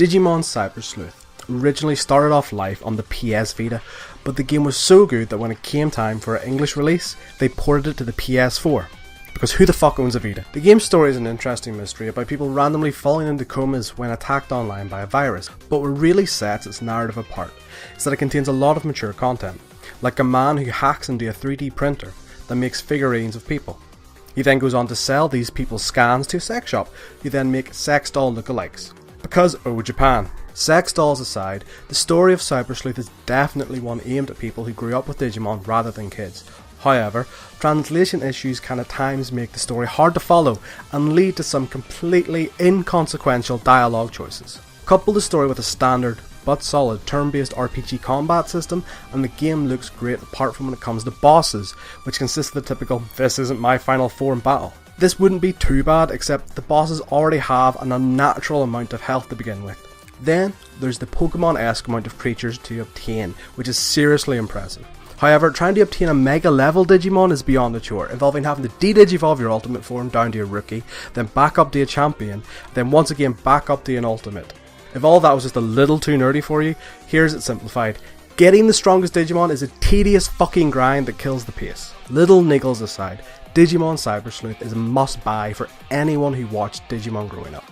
Digimon Cyber Sleuth originally started off life on the PS Vita, but the game was so good that when it came time for an English release, they ported it to the PS4. Because who the fuck owns a Vita? The game's story is an interesting mystery about people randomly falling into comas when attacked online by a virus, but what really sets its narrative apart is that it contains a lot of mature content, like a man who hacks into a 3D printer that makes figurines of people. He then goes on to sell these people's scans to a sex shop, who then make sex doll lookalikes. Because, oh Japan. Sex dolls aside, the story of Cyber Sleuth is definitely one aimed at people who grew up with Digimon rather than kids. However, translation issues can at times make the story hard to follow and lead to some completely inconsequential dialogue choices. Couple the story with a standard but solid turn-based RPG combat system and the game looks great apart from when it comes to bosses, which consist of the typical "this isn't my final form" battle. This wouldn't be too bad, except the bosses already have an unnatural amount of health to begin with. Then there's the Pokemon-esque amount of creatures to obtain, which is seriously impressive. However, trying to obtain a mega level Digimon is beyond a chore, involving having to de-digivolve your ultimate form down to a rookie, then back up to a champion, then once again back up to an ultimate. If all that was just a little too nerdy for you, here's it simplified. Getting the strongest Digimon is a tedious fucking grind that kills the pace. Little niggles aside, Digimon Cyber Sleuth is a must buy for anyone who watched Digimon growing up.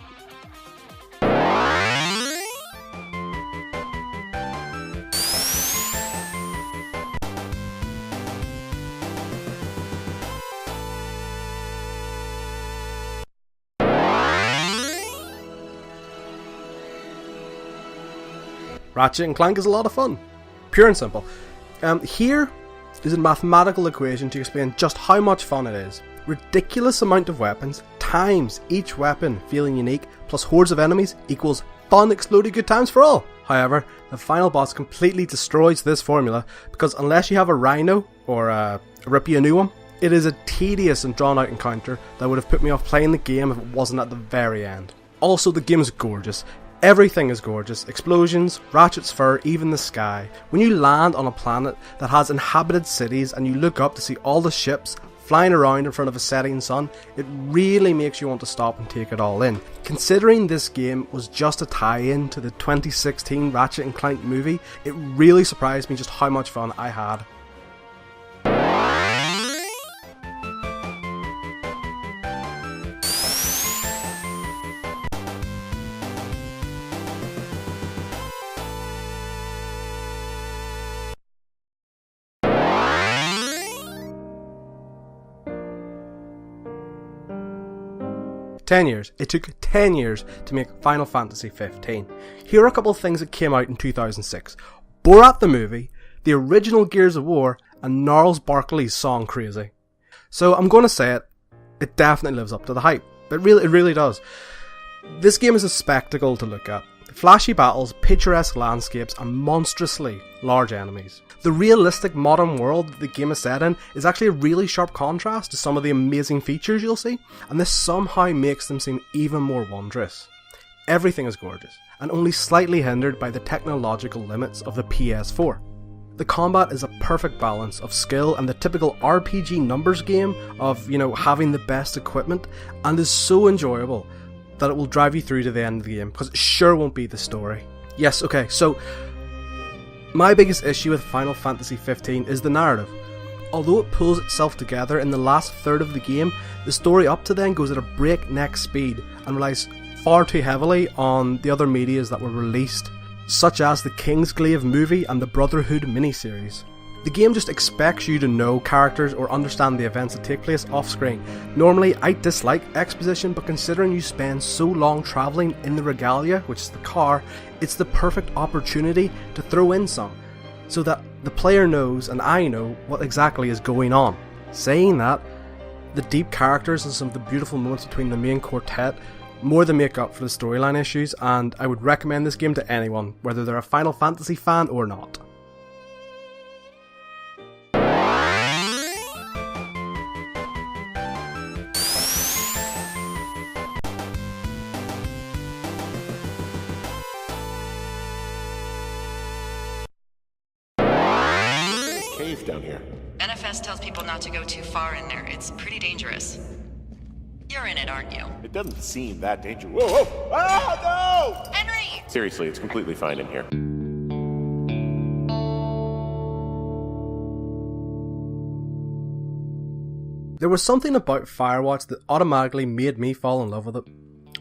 Ratchet Clank is a lot of fun. Pure and simple. Here is a mathematical equation to explain just how much fun it is. Ridiculous amount of weapons times each weapon feeling unique plus hordes of enemies equals fun exploding good times for all. However, the final boss completely destroys this formula because unless you have a Rhino or rip you a new one, it is a tedious and drawn out encounter that would have put me off playing the game if it wasn't at the very end. Also, the game is gorgeous. Everything is gorgeous. Explosions, Ratchet's fur, even the sky. When you land on a planet that has inhabited cities and you look up to see all the ships flying around in front of a setting sun, it really makes you want to stop and take it all in. Considering this game was just a tie-in to the 2016 Ratchet & Clank movie, it really surprised me just how much fun I had. 10 years. It took 10 years to make Final Fantasy 15. Here are a couple of things that came out in 2006. Borat the movie, the original Gears of War, and Gnarls Barkley's song Crazy. So I'm going to say it, it definitely lives up to the hype. It really does. This game is a spectacle to look at. Flashy battles, picturesque landscapes, and monstrously large enemies. The realistic modern world that the game is set in is actually a really sharp contrast to some of the amazing features you'll see, and this somehow makes them seem even more wondrous. Everything is gorgeous, and only slightly hindered by the technological limits of the PS4. The combat is a perfect balance of skill and the typical RPG numbers game of, having the best equipment, and is so enjoyable that it will drive you through to the end of the game, because it sure won't be the story. Yes, okay, so my biggest issue with Final Fantasy 15 is the narrative. Although it pulls itself together in the last third of the game, the story up to then goes at a breakneck speed and relies far too heavily on the other medias that were released, such as the Kingsglaive movie and the Brotherhood miniseries. The game just expects you to know characters or understand the events that take place off screen. Normally, I dislike exposition, but considering you spend so long travelling in the regalia, which is the car, it's the perfect opportunity to throw in some, so that the player knows and I know what exactly is going on. Saying that, the deep characters and some of the beautiful moments between the main quartet more than make up for the storyline issues, and I would recommend this game to anyone, whether they're a Final Fantasy fan or not. Cave down here. NSS tells people not to go too far in there. It's pretty dangerous. You're in it, aren't you? It doesn't seem that dangerous. Whoa, whoa! Ah, no! Henry! Seriously, it's completely fine in here. There was something about Firewatch that automatically made me fall in love with it.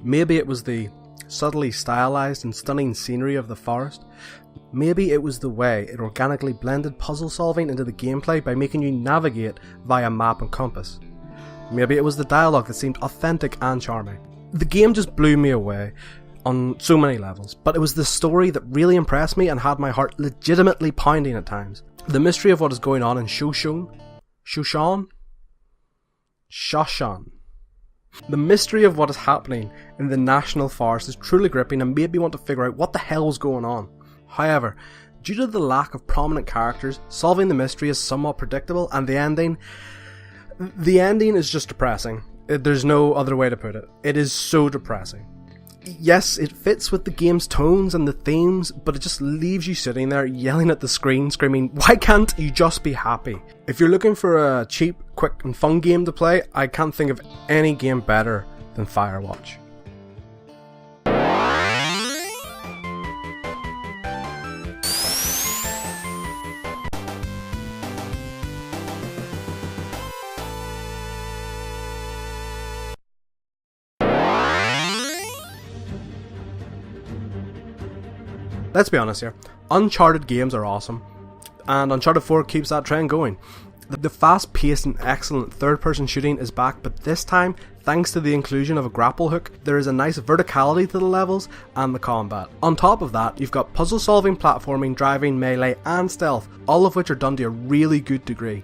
Maybe it was the subtly stylized and stunning scenery of the forest. Maybe it was the way it organically blended puzzle solving into the gameplay by making you navigate via map and compass. Maybe it was the dialogue that seemed authentic and charming. The game just blew me away on so many levels, but it was the story that really impressed me and had my heart legitimately pounding at times. The mystery of what is going on in Shoshan? The mystery of what is happening in the National Forest is truly gripping and made me want to figure out what the hell was going on. However, due to the lack of prominent characters, solving the mystery is somewhat predictable, and the ending is just depressing. There's no other way to put it. It is so depressing. Yes, it fits with the game's tones and the themes, but it just leaves you sitting there yelling at the screen, screaming, why can't you just be happy? If you're looking for a cheap, quick and fun game to play, I can't think of any game better than Firewatch. Let's be honest here, Uncharted games are awesome, and Uncharted 4 keeps that trend going. The fast-paced and excellent third-person shooting is back, but this time, thanks to the inclusion of a grapple hook, there is a nice verticality to the levels and the combat. On top of that, you've got puzzle-solving, platforming, driving, melee, and stealth, all of which are done to a really good degree.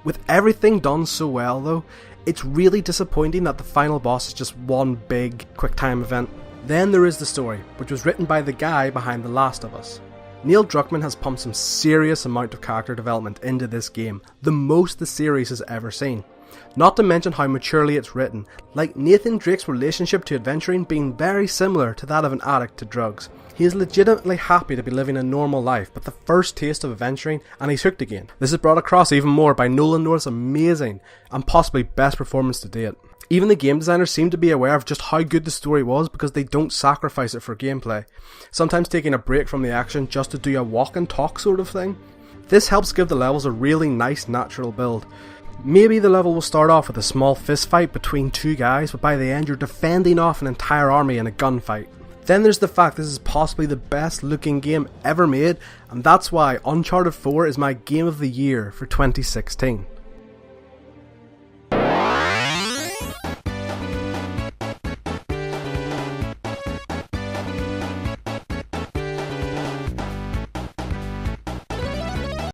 With everything done so well though, it's really disappointing that the final boss is just one big, quick-time event. Then there is the story, which was written by the guy behind The Last of Us. Neil Druckmann has pumped some serious amount of character development into this game, the most the series has ever seen. Not to mention how maturely it's written, like Nathan Drake's relationship to adventuring being very similar to that of an addict to drugs. He is legitimately happy to be living a normal life, but the first taste of adventuring and he's hooked again. This is brought across even more by Nolan North's amazing and possibly best performance to date. Even the game designers seem to be aware of just how good the story was because they don't sacrifice it for gameplay, sometimes taking a break from the action just to do a walk and talk sort of thing. This helps give the levels a really nice natural build. Maybe the level will start off with a small fist fight between two guys, but by the end you're defending off an entire army in a gunfight. Then there's the fact this is possibly the best looking game ever made, and that's why Uncharted 4 is my game of the year for 2016.